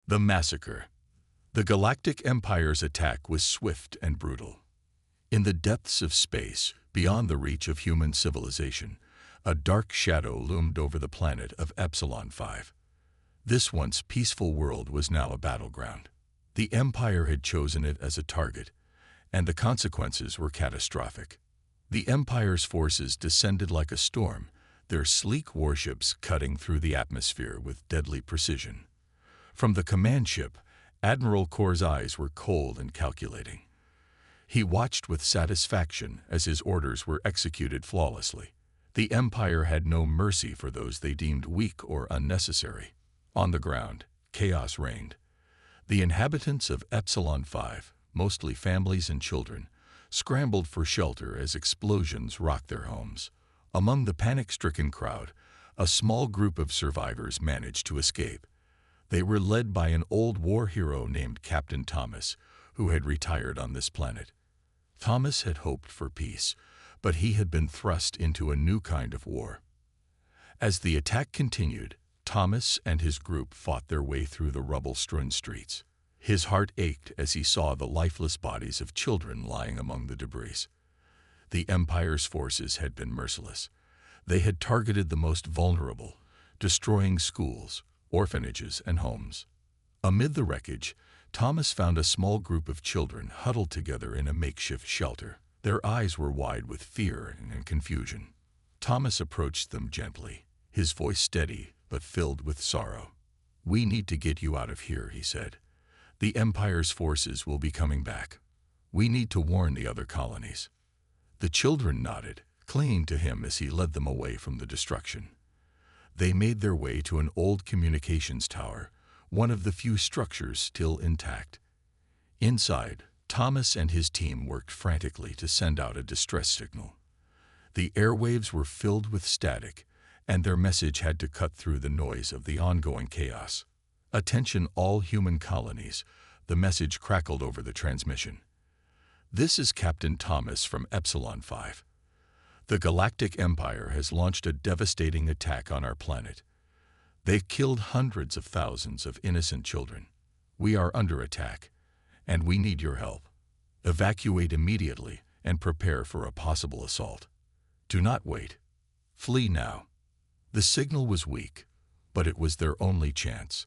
The Massacre. The Galactic Empire's attack was swift and brutal. In the depths of space, beyond the reach of human civilization, a dark shadow loomed over the planet of Epsilon 5. This once peaceful world was now a battleground. The Empire had chosen it as a target, and the consequences were catastrophic. The Empire's forces descended like a storm, their sleek warships cutting through the atmosphere with deadly precision. From the command ship, Admiral Kor's eyes were cold and calculating. He watched with satisfaction as his orders were executed flawlessly. The Empire had no mercy for those they deemed weak or unnecessary. On the ground, chaos reigned. The inhabitants of Epsilon 5, mostly families and children, scrambled for shelter as explosions rocked their homes. Among the panic-stricken crowd, a small group of survivors managed to escape. They were led by an old war hero named Captain Thomas, who had retired on this planet. Thomas had hoped for peace, but he had been thrust into a new kind of war. As the attack continued, Thomas and his group fought their way through the rubble-strewn streets. His heart ached as he saw the lifeless bodies of children lying among the debris. The Empire's forces had been merciless. They had targeted the most vulnerable, destroying schools, orphanages, and homes. Amid the wreckage, Thomas found a small group of children huddled together in a makeshift shelter. Their eyes were wide with fear and confusion. Thomas approached them gently, his voice steady but filled with sorrow. "We need to get you out of here," he said. "The Empire's forces will be coming back. We need to warn the other colonies." The children nodded, clinging to him as he led them away from the destruction. They made their way to an old communications tower, one of the few structures still intact. Inside, Thomas and his team worked frantically to send out a distress signal. The airwaves were filled with static, and their message had to cut through the noise of the ongoing chaos. "Attention all human colonies," the message crackled over the transmission. "This is Captain Thomas from Epsilon 5. The Galactic Empire has launched a devastating attack on our planet. They've killed hundreds of thousands of innocent children. We are under attack, and we need your help. Evacuate immediately and prepare for a possible assault. Do not wait. Flee now." The signal was weak, but it was their only chance.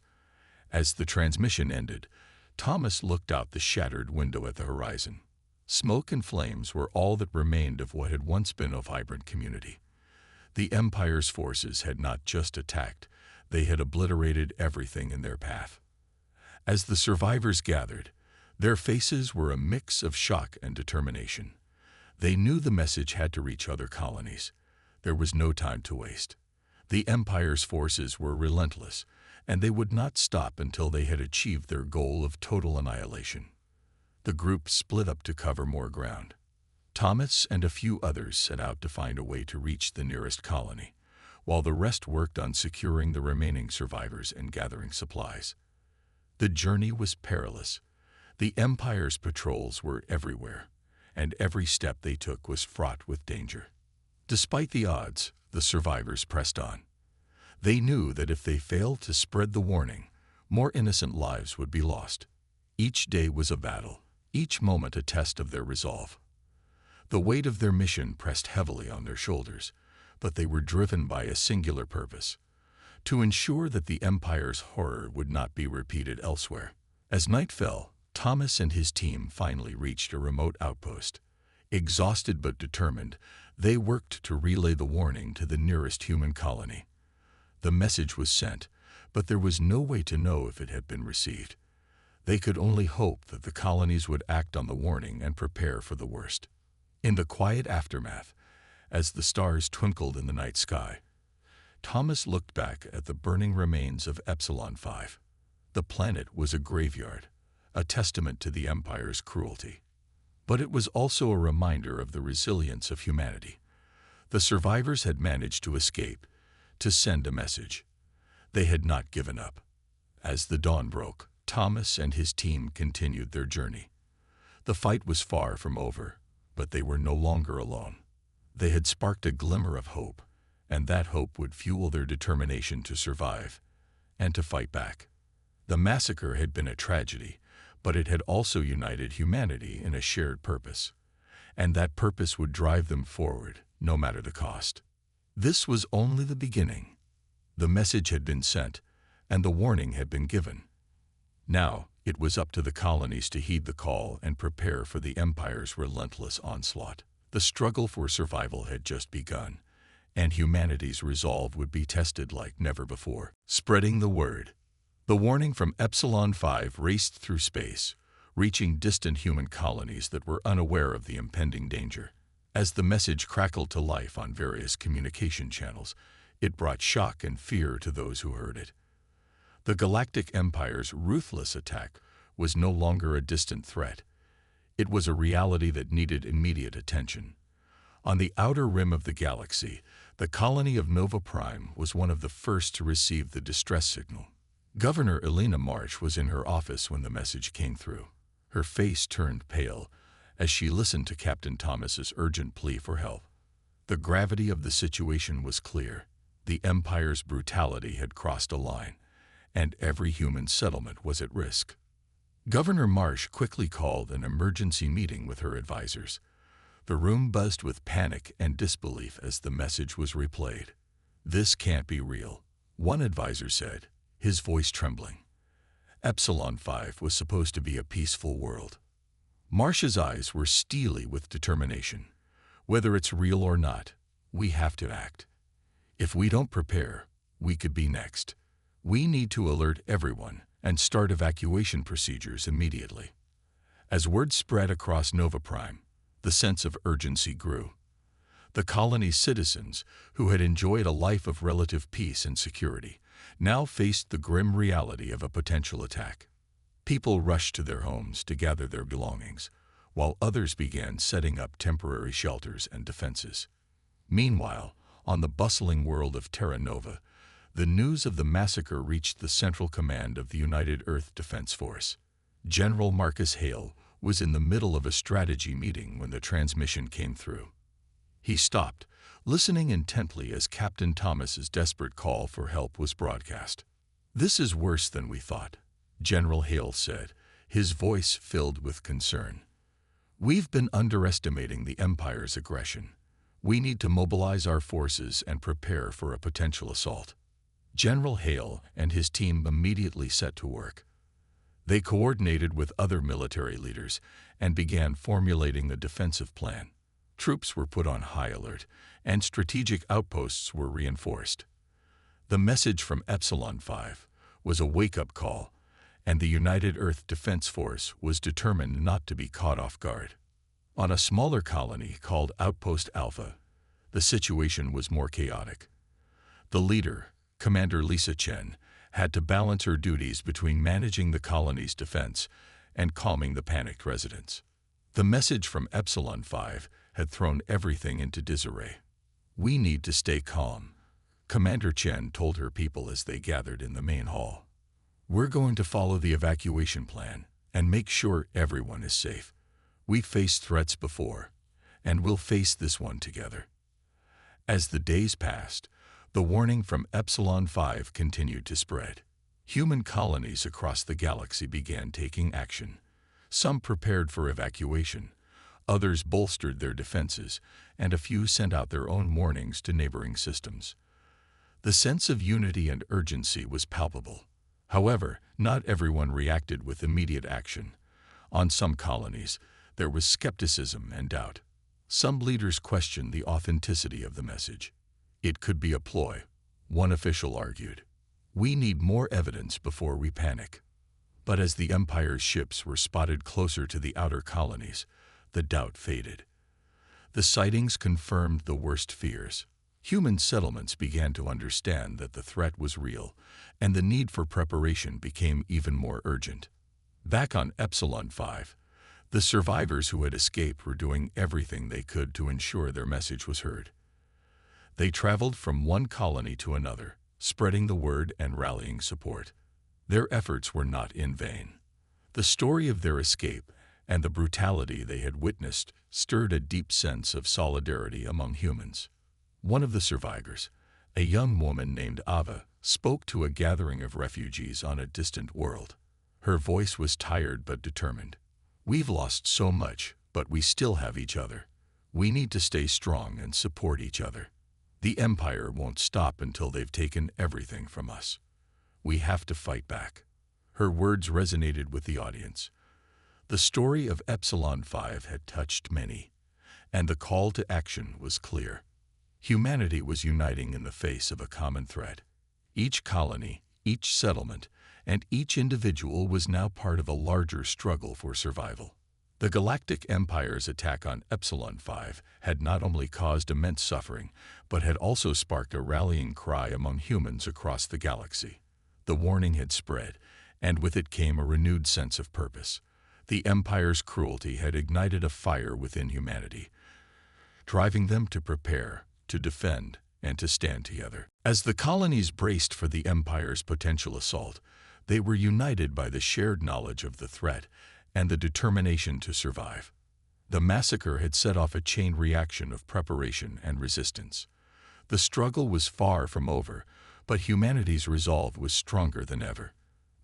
As the transmission ended, Thomas looked out the shattered window at the horizon. Smoke and flames were all that remained of what had once been a vibrant community. The Empire's forces had not just attacked, they had obliterated everything in their path. As the survivors gathered, their faces were a mix of shock and determination. They knew the message had to reach other colonies. There was no time to waste. The Empire's forces were relentless, and they would not stop until they had achieved their goal of total annihilation. The group split up to cover more ground. Thomas and a few others set out to find a way to reach the nearest colony, while the rest worked on securing the remaining survivors and gathering supplies. The journey was perilous. The Empire's patrols were everywhere, and every step they took was fraught with danger. Despite the odds, the survivors pressed on. They knew that if they failed to spread the warning, more innocent lives would be lost. Each day was a battle, each moment a test of their resolve. The weight of their mission pressed heavily on their shoulders, but they were driven by a singular purpose: to ensure that the Empire's horror would not be repeated elsewhere. As night fell, Thomas and his team finally reached a remote outpost. Exhausted but determined, they worked to relay the warning to the nearest human colony. The message was sent, but there was no way to know if it had been received. They could only hope that the colonies would act on the warning and prepare for the worst. In the quiet aftermath, as the stars twinkled in the night sky, Thomas looked back at the burning remains of Epsilon 5. The planet was a graveyard, a testament to the Empire's cruelty. But it was also a reminder of the resilience of humanity. The survivors had managed to escape, to send a message. They had not given up. As the dawn broke, Thomas and his team continued their journey. The fight was far from over, but they were no longer alone. They had sparked a glimmer of hope, and that hope would fuel their determination to survive and to fight back. The massacre had been a tragedy, but it had also united humanity in a shared purpose, and that purpose would drive them forward, no matter the cost. This was only the beginning. The message had been sent, and the warning had been given. Now, it was up to the colonies to heed the call and prepare for the Empire's relentless onslaught. The struggle for survival had just begun, and humanity's resolve would be tested like never before. Spreading the word. The warning from Epsilon 5 raced through space, reaching distant human colonies that were unaware of the impending danger. As the message crackled to life on various communication channels, it brought shock and fear to those who heard it. The Galactic Empire's ruthless attack was no longer a distant threat. It was a reality that needed immediate attention. On the outer rim of the galaxy, the colony of Nova Prime was one of the first to receive the distress signal. Governor Elena Marsh was in her office when the message came through. Her face turned pale as she listened to Captain Thomas's urgent plea for help. The gravity of the situation was clear. The Empire's brutality had crossed a line, and every human settlement was at risk. Governor Marsh quickly called an emergency meeting with her advisors. The room buzzed with panic and disbelief as the message was replayed. "This can't be real," one advisor said, his voice trembling. Epsilon 5 was supposed to be a peaceful world. Marsh's eyes were steely with determination. "Whether it's real or not, we have to act. If we don't prepare, we could be next. We need to alert everyone and start evacuation procedures immediately." As word spread across Nova Prime, the sense of urgency grew. The colony's citizens, who had enjoyed a life of relative peace and security, now faced the grim reality of a potential attack. People rushed to their homes to gather their belongings, while others began setting up temporary shelters and defenses. Meanwhile, on the bustling world of Terra Nova, the news of the massacre reached the Central Command of the United Earth Defense Force. General Marcus Hale was in the middle of a strategy meeting when the transmission came through. He stopped, listening intently as Captain Thomas's desperate call for help was broadcast. "This is worse than we thought," General Hale said, his voice filled with concern. "We've been underestimating the Empire's aggression. We need to mobilize our forces and prepare for a potential assault." General Hale and his team immediately set to work. They coordinated with other military leaders and began formulating a defensive plan. Troops were put on high alert, and strategic outposts were reinforced. The message from Epsilon 5 was a wake-up call, and the United Earth Defense Force was determined not to be caught off guard. On a smaller colony called Outpost Alpha, the situation was more chaotic. The leader, Commander Lisa Chen, had to balance her duties between managing the colony's defense and calming the panicked residents. The message from Epsilon 5 had thrown everything into disarray. "We need to stay calm," Commander Chen told her people as they gathered in the main hall. "We're going to follow the evacuation plan and make sure everyone is safe. We've faced threats before, and we'll face this one together." As the days passed, the warning from Epsilon 5 continued to spread. Human colonies across the galaxy began taking action. Some prepared for evacuation, others bolstered their defenses, and a few sent out their own warnings to neighboring systems. The sense of unity and urgency was palpable. However, not everyone reacted with immediate action. On some colonies, there was skepticism and doubt. Some leaders questioned the authenticity of the message. "It could be a ploy," one official argued. "We need more evidence before we panic." But as the Empire's ships were spotted closer to the outer colonies, the doubt faded. The sightings confirmed the worst fears. Human settlements began to understand that the threat was real, and the need for preparation became even more urgent. Back on Epsilon 5, the survivors who had escaped were doing everything they could to ensure their message was heard. They traveled from one colony to another, spreading the word and rallying support. Their efforts were not in vain. The story of their escape and the brutality they had witnessed stirred a deep sense of solidarity among humans. One of the survivors, A young woman named Ava spoke to a gathering of refugees on a distant world. Her voice was tired but determined. "We've lost so much, but we still have each other. We need to stay strong and support each other. The Empire won't stop until they've taken everything from us. We have to fight back." Her words resonated with the audience. The story of Epsilon 5 had touched many, and the call to action was clear. Humanity was uniting in the face of a common threat. Each colony, each settlement, and each individual was now part of a larger struggle for survival. The Galactic Empire's attack on Epsilon 5 had not only caused immense suffering, but had also sparked a rallying cry among humans across the galaxy. The warning had spread, and with it came a renewed sense of purpose. The Empire's cruelty had ignited a fire within humanity, driving them to prepare, to defend, and to stand together. As the colonies braced for the Empire's potential assault, they were united by the shared knowledge of the threat and the determination to survive. The massacre had set off a chain reaction of preparation and resistance. The struggle was far from over, but humanity's resolve was stronger than ever.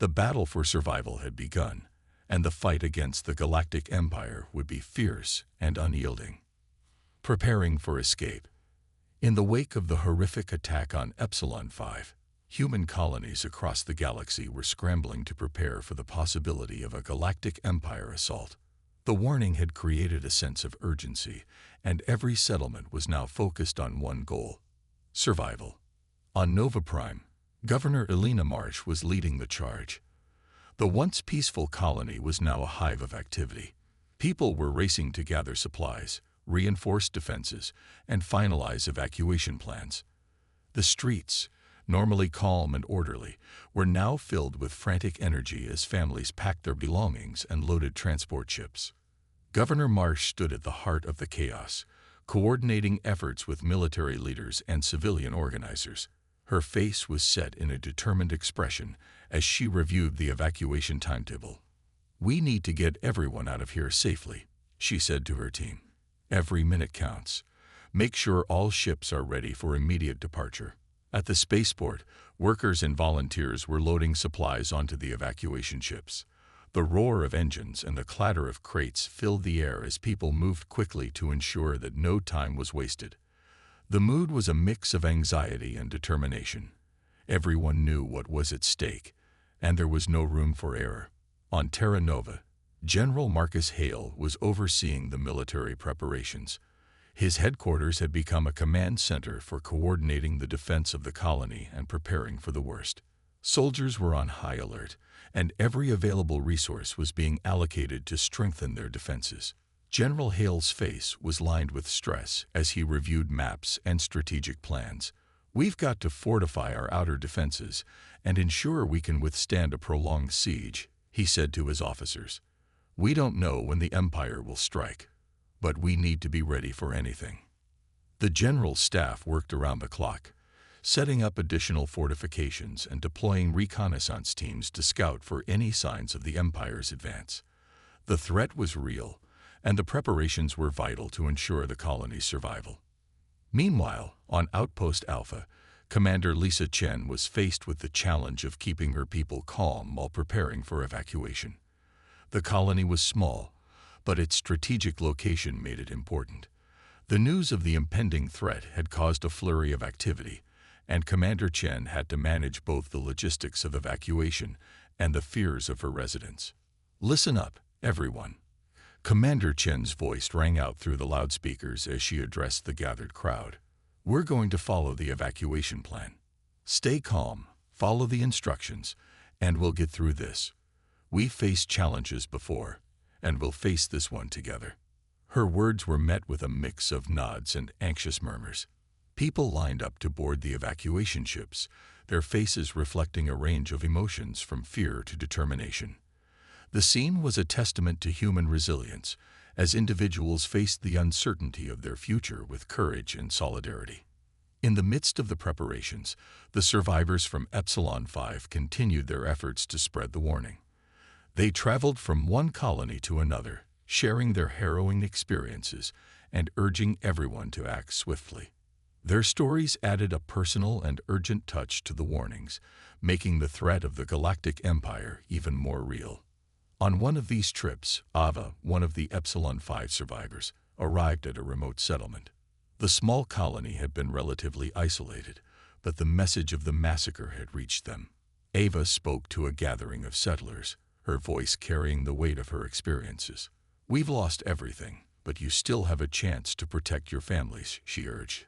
The battle for survival had begun, and the fight against the Galactic Empire would be fierce and unyielding. Preparing for escape. In the wake of the horrific attack on Epsilon 5, human colonies across the galaxy were scrambling to prepare for the possibility of a Galactic Empire assault. The warning had created a sense of urgency, and every settlement was now focused on one goal: survival. On Nova Prime, Governor Elena Marsh was leading the charge. The once peaceful colony was now a hive of activity. People were racing to gather supplies, reinforce defenses, and finalize evacuation plans. The streets, normally calm and orderly, were now filled with frantic energy as families packed their belongings and loaded transport ships. Governor Marsh stood at the heart of the chaos, coordinating efforts with military leaders and civilian organizers. Her face was set in a determined expression as she reviewed the evacuation timetable. "We need to get everyone out of here safely," she said to her team. "Every minute counts. Make sure all ships are ready for immediate departure." At the spaceport, workers and volunteers were loading supplies onto the evacuation ships. The roar of engines and the clatter of crates filled the air as people moved quickly to ensure that no time was wasted. The mood was a mix of anxiety and determination. Everyone knew what was at stake, and there was no room for error. On Terra Nova, General Marcus Hale was overseeing the military preparations. His headquarters had become a command center for coordinating the defense of the colony and preparing for the worst. Soldiers were on high alert, and every available resource was being allocated to strengthen their defenses. General Hale's face was lined with stress as he reviewed maps and strategic plans. "We've got to fortify our outer defenses and ensure we can withstand a prolonged siege," he said to his officers. "We don't know when the Empire will strike, but we need to be ready for anything." The general's staff worked around the clock, setting up additional fortifications and deploying reconnaissance teams to scout for any signs of the Empire's advance. The threat was real, and the preparations were vital to ensure the colony's survival. Meanwhile, on Outpost Alpha, Commander Lisa Chen was faced with the challenge of keeping her people calm while preparing for evacuation. The colony was small, but its strategic location made it important. The news of the impending threat had caused a flurry of activity, and Commander Chen had to manage both the logistics of evacuation and the fears of her residents. "Listen up, everyone." Commander Chen's voice rang out through the loudspeakers as she addressed the gathered crowd. "We're going to follow the evacuation plan. Stay calm, follow the instructions, and we'll get through this. We've faced challenges before, and we'll face this one together." Her words were met with a mix of nods and anxious murmurs. People lined up to board the evacuation ships, their faces reflecting a range of emotions from fear to determination. The scene was a testament to human resilience, as individuals faced the uncertainty of their future with courage and solidarity. In the midst of the preparations, the survivors from Epsilon 5 continued their efforts to spread the warning. They traveled from one colony to another, sharing their harrowing experiences and urging everyone to act swiftly. Their stories added a personal and urgent touch to the warnings, making the threat of the Galactic Empire even more real. On one of these trips, Ava, one of the Epsilon 5 survivors, arrived at a remote settlement. The small colony had been relatively isolated, but the message of the massacre had reached them. Ava spoke to a gathering of settlers, her voice carrying the weight of her experiences. "We've lost everything, but you still have a chance to protect your families," she urged.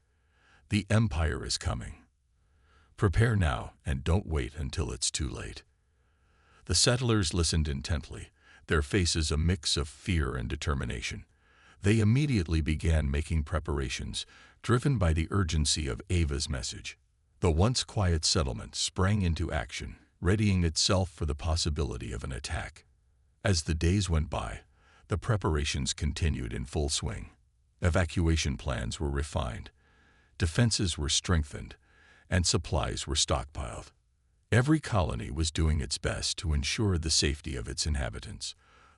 "The Empire is coming. Prepare now and don't wait until it's too late." The settlers listened intently, their faces a mix of fear and determination. They immediately began making preparations, driven by the urgency of Ava's message. The once quiet settlement sprang into action, readying itself for the possibility of an attack. As the days went by, the preparations continued in full swing. Evacuation plans were refined, defenses were strengthened, and supplies were stockpiled. Every colony was doing its best to ensure the safety of its inhabitants.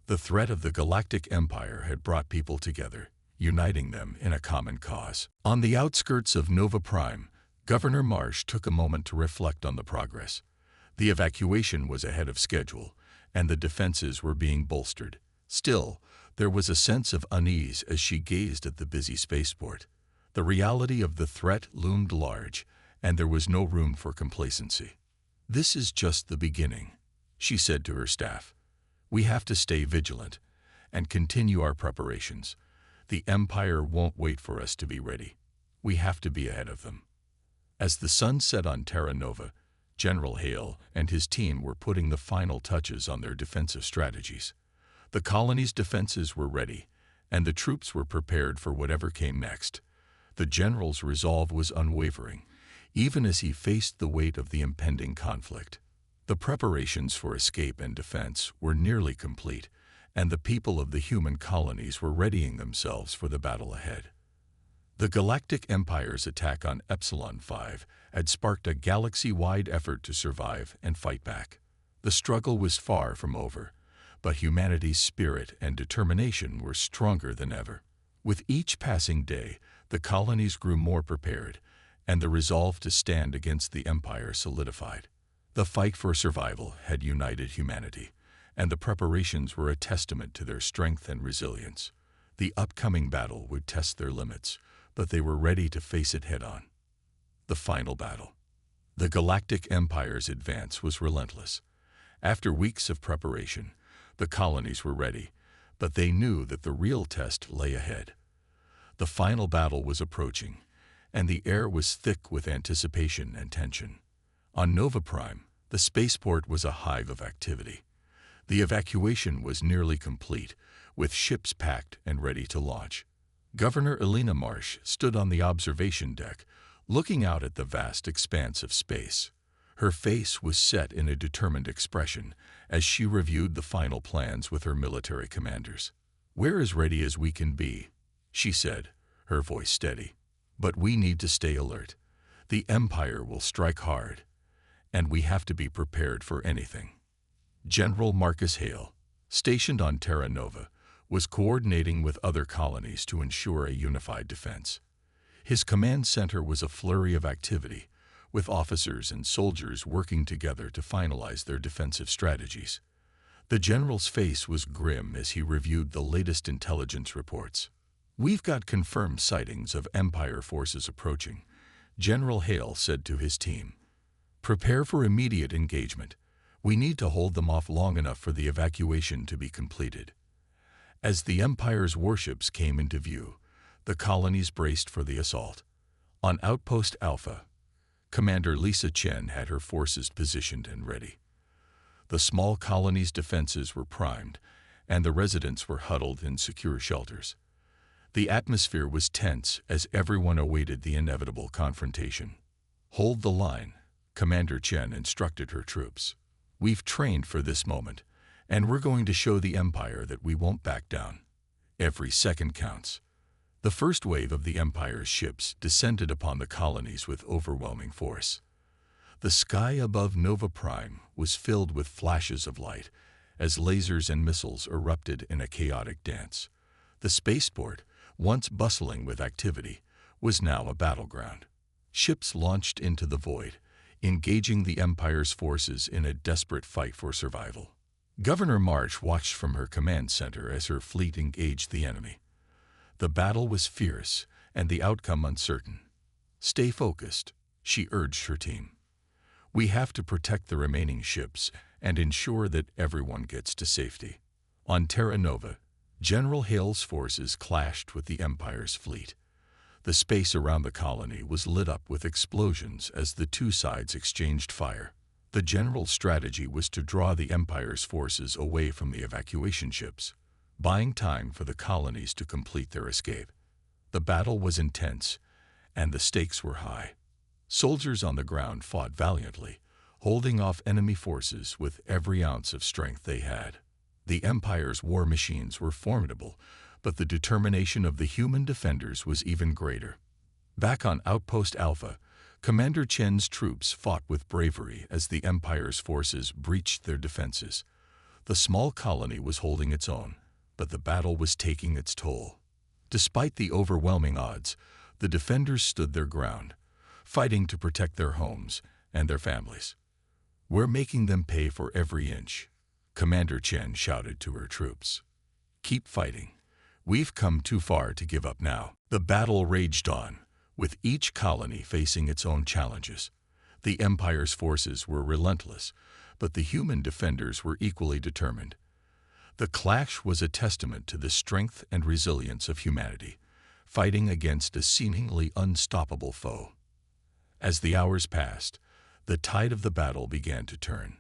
The threat of the Galactic Empire had brought people together, uniting them in a common cause. On the outskirts of Nova Prime, Governor Marsh took a moment to reflect on the progress. The evacuation was ahead of schedule, and the defenses were being bolstered. Still, there was a sense of unease as she gazed at the busy spaceport. The reality of the threat loomed large, and there was no room for complacency. "This is just the beginning," she said to her staff. "We have to stay vigilant and continue our preparations. The Empire won't wait for us to be ready. We have to be ahead of them." As the sun set on Terra Nova, General Hale and his team were putting the final touches on their defensive strategies. The colony's defenses were ready, and the troops were prepared for whatever came next. The general's resolve was unwavering, even as he faced the weight of the impending conflict. The preparations for escape and defense were nearly complete, and the people of the human colonies were readying themselves for the battle ahead. The Galactic Empire's attack on Epsilon 5 had sparked a galaxy-wide effort to survive and fight back. The struggle was far from over, but humanity's spirit and determination were stronger than ever. With each passing day, the colonies grew more prepared, and the resolve to stand against the Empire solidified. The fight for survival had united humanity, and the preparations were a testament to their strength and resilience. The upcoming battle would test their limits, but they were ready to face it head-on. The final battle. The Galactic Empire's advance was relentless. After weeks of preparation, the colonies were ready, but they knew that the real test lay ahead. The final battle was approaching, and the air was thick with anticipation and tension. On Nova Prime, the spaceport was a hive of activity. The evacuation was nearly complete, with ships packed and ready to launch. Governor Elena Marsh stood on the observation deck, looking out at the vast expanse of space. Her face was set in a determined expression as she reviewed the final plans with her military commanders. "We're as ready as we can be," she said, her voice steady. "But we need to stay alert. The Empire will strike hard, and we have to be prepared for anything." General Marcus Hale, stationed on Terra Nova, was coordinating with other colonies to ensure a unified defense. His command center was a flurry of activity, with officers and soldiers working together to finalize their defensive strategies. The general's face was grim as he reviewed the latest intelligence reports. "We've got confirmed sightings of Empire forces approaching," General Hale said to his team. "Prepare for immediate engagement. We need to hold them off long enough for the evacuation to be completed." As the Empire's warships came into view, the colonies braced for the assault. On Outpost Alpha, Commander Lisa Chen had her forces positioned and ready. The small colony's defenses were primed, and the residents were huddled in secure shelters. The atmosphere was tense as everyone awaited the inevitable confrontation. "Hold the line," Commander Chen instructed her troops. "We've trained for this moment, and we're going to show the Empire that we won't back down. Every second counts." The first wave of the Empire's ships descended upon the colonies with overwhelming force. The sky above Nova Prime was filled with flashes of light as lasers and missiles erupted in a chaotic dance. The spaceport, once bustling with activity, was now a battleground. Ships launched into the void, engaging the Empire's forces in a desperate fight for survival. Governor Marsh watched from her command center as her fleet engaged the enemy. The battle was fierce and the outcome uncertain. "Stay focused," she urged her team. "We have to protect the remaining ships and ensure that everyone gets to safety." On Terra Nova, General Hale's forces clashed with the Empire's fleet. The space around the colony was lit up with explosions as the two sides exchanged fire. The general strategy was to draw the Empire's forces away from the evacuation ships, buying time for the colonies to complete their escape. The battle was intense, and the stakes were high. Soldiers on the ground fought valiantly, holding off enemy forces with every ounce of strength they had. The Empire's war machines were formidable, but the determination of the human defenders was even greater. Back on Outpost Alpha, Commander Chen's troops fought with bravery as the Empire's forces breached their defenses. The small colony was holding its own, but the battle was taking its toll. Despite the overwhelming odds, the defenders stood their ground, fighting to protect their homes and their families. "We're making them pay for every inch," Commander Chen shouted to her troops. "Keep fighting. We've come too far to give up now." The battle raged on, with each colony facing its own challenges. The Empire's forces were relentless, but the human defenders were equally determined. The clash was a testament to the strength and resilience of humanity, fighting against a seemingly unstoppable foe. As the hours passed, the tide of the battle began to turn.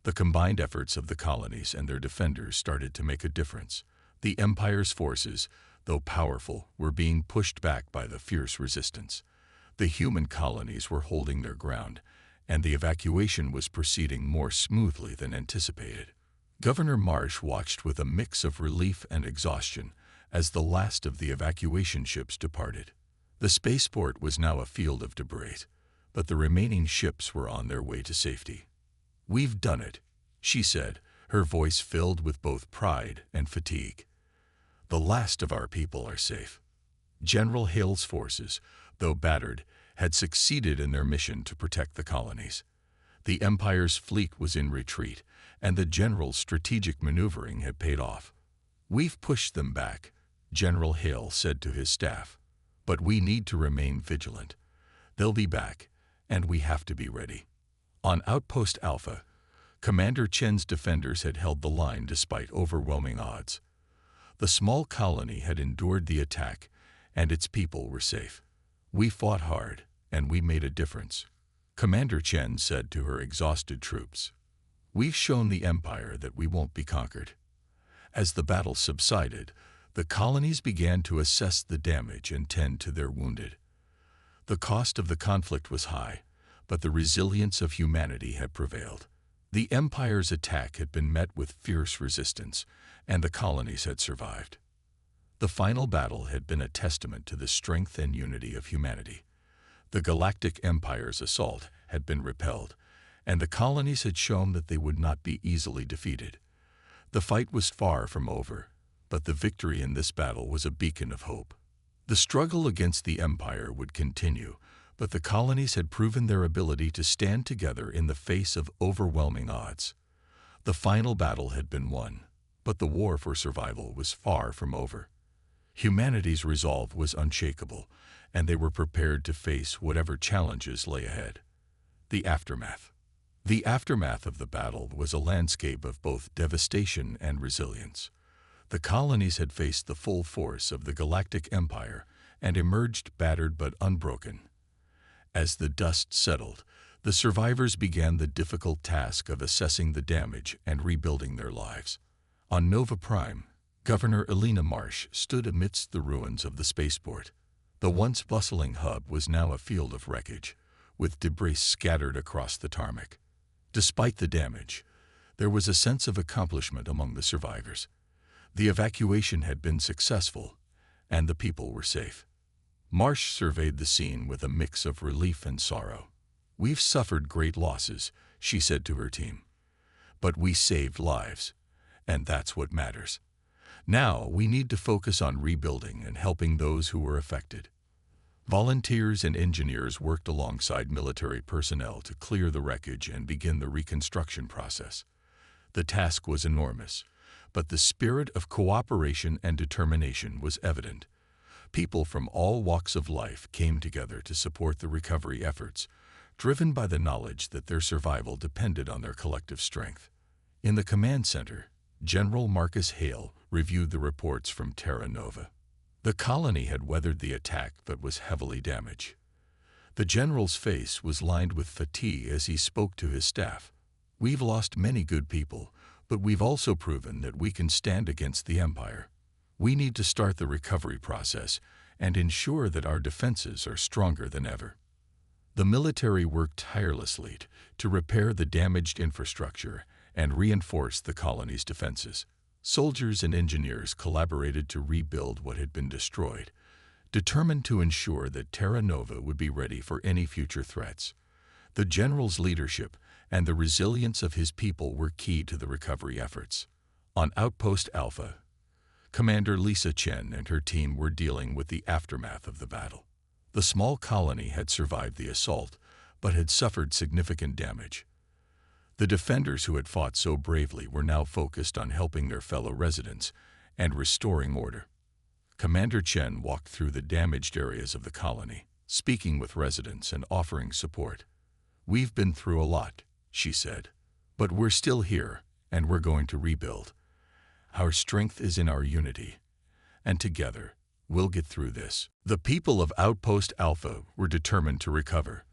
The combined efforts of the colonies and their defenders started to make a difference. The Empire's forces, though powerful, were being pushed back by the fierce resistance. The human colonies were holding their ground, and the evacuation was proceeding more smoothly than anticipated. Governor Marsh watched with a mix of relief and exhaustion as the last of the evacuation ships departed. The spaceport was now a field of debris, but the remaining ships were on their way to safety. "We've done it," she said, her voice filled with both pride and fatigue. "The last of our people are safe." General Hale's forces, though battered, had succeeded in their mission to protect the colonies. The Empire's fleet was in retreat, and the general's strategic maneuvering had paid off. "We've pushed them back," General Hale said to his staff. "But we need to remain vigilant. They'll be back, and we have to be ready." On Outpost Alpha, Commander Chen's defenders had held the line despite overwhelming odds. The small colony had endured the attack, and its people were safe. "We fought hard, and we made a difference," Commander Chen said to her exhausted troops. "We've shown the Empire that we won't be conquered." As the battle subsided, the colonies began to assess the damage and tend to their wounded. The cost of the conflict was high, but the resilience of humanity had prevailed. The Empire's attack had been met with fierce resistance, and the colonies had survived. The final battle had been a testament to the strength and unity of humanity. The Galactic Empire's assault had been repelled, and the colonies had shown that they would not be easily defeated. The fight was far from over, but the victory in this battle was a beacon of hope. The struggle against the Empire would continue, but the colonies had proven their ability to stand together in the face of overwhelming odds. The final battle had been won, but the war for survival was far from over. Humanity's resolve was unshakable, and they were prepared to face whatever challenges lay ahead. The aftermath. The aftermath of the battle was a landscape of both devastation and resilience. The colonies had faced the full force of the Galactic Empire and emerged battered but unbroken. As the dust settled, the survivors began the difficult task of assessing the damage and rebuilding their lives. On Nova Prime, Governor Elena Marsh stood amidst the ruins of the spaceport. The once bustling hub was now a field of wreckage, with debris scattered across the tarmac. Despite the damage, there was a sense of accomplishment among the survivors. The evacuation had been successful, and the people were safe. Marsh surveyed the scene with a mix of relief and sorrow. "We've suffered great losses," she said to her team. "But we saved lives, and that's what matters. Now we need to focus on rebuilding and helping those who were affected." Volunteers and engineers worked alongside military personnel to clear the wreckage and begin the reconstruction process. The task was enormous, but the spirit of cooperation and determination was evident. People from all walks of life came together to support the recovery efforts, driven by the knowledge that their survival depended on their collective strength. In the command center, General Marcus Hale reviewed the reports from Terra Nova. The colony had weathered the attack but was heavily damaged. The general's face was lined with fatigue as he spoke to his staff. "We've lost many good people, but we've also proven that we can stand against the Empire. We need to start the recovery process and ensure that our defenses are stronger than ever." The military worked tirelessly to repair the damaged infrastructure and reinforce the colony's defenses. Soldiers and engineers collaborated to rebuild what had been destroyed, determined to ensure that Terra Nova would be ready for any future threats. The general's leadership and the resilience of his people were key to the recovery efforts. On Outpost Alpha, Commander Lisa Chen and her team were dealing with the aftermath of the battle. The small colony had survived the assault, but had suffered significant damage. The defenders who had fought so bravely were now focused on helping their fellow residents and restoring order. Commander Chen walked through the damaged areas of the colony, speaking with residents and offering support. "We've been through a lot," she said, "but we're still here and we're going to rebuild. Our strength is in our unity, and together we'll get through this." The people of Outpost Alpha were determined to recover.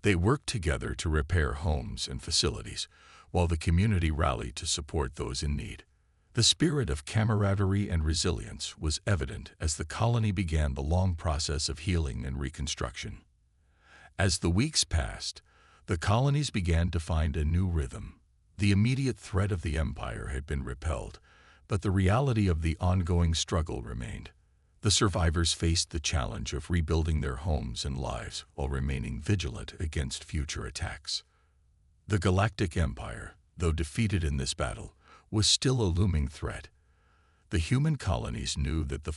They worked together to repair homes and facilities, while the community rallied to support those in need. The spirit of camaraderie and resilience was evident as the colony began the long process of healing and reconstruction. As the weeks passed, the colonies began to find a new rhythm. The immediate threat of the Empire had been repelled, but the reality of the ongoing struggle remained. The survivors faced the challenge of rebuilding their homes and lives while remaining vigilant against future attacks. The Galactic Empire, though defeated in this battle, was still a looming threat. The human colonies knew that the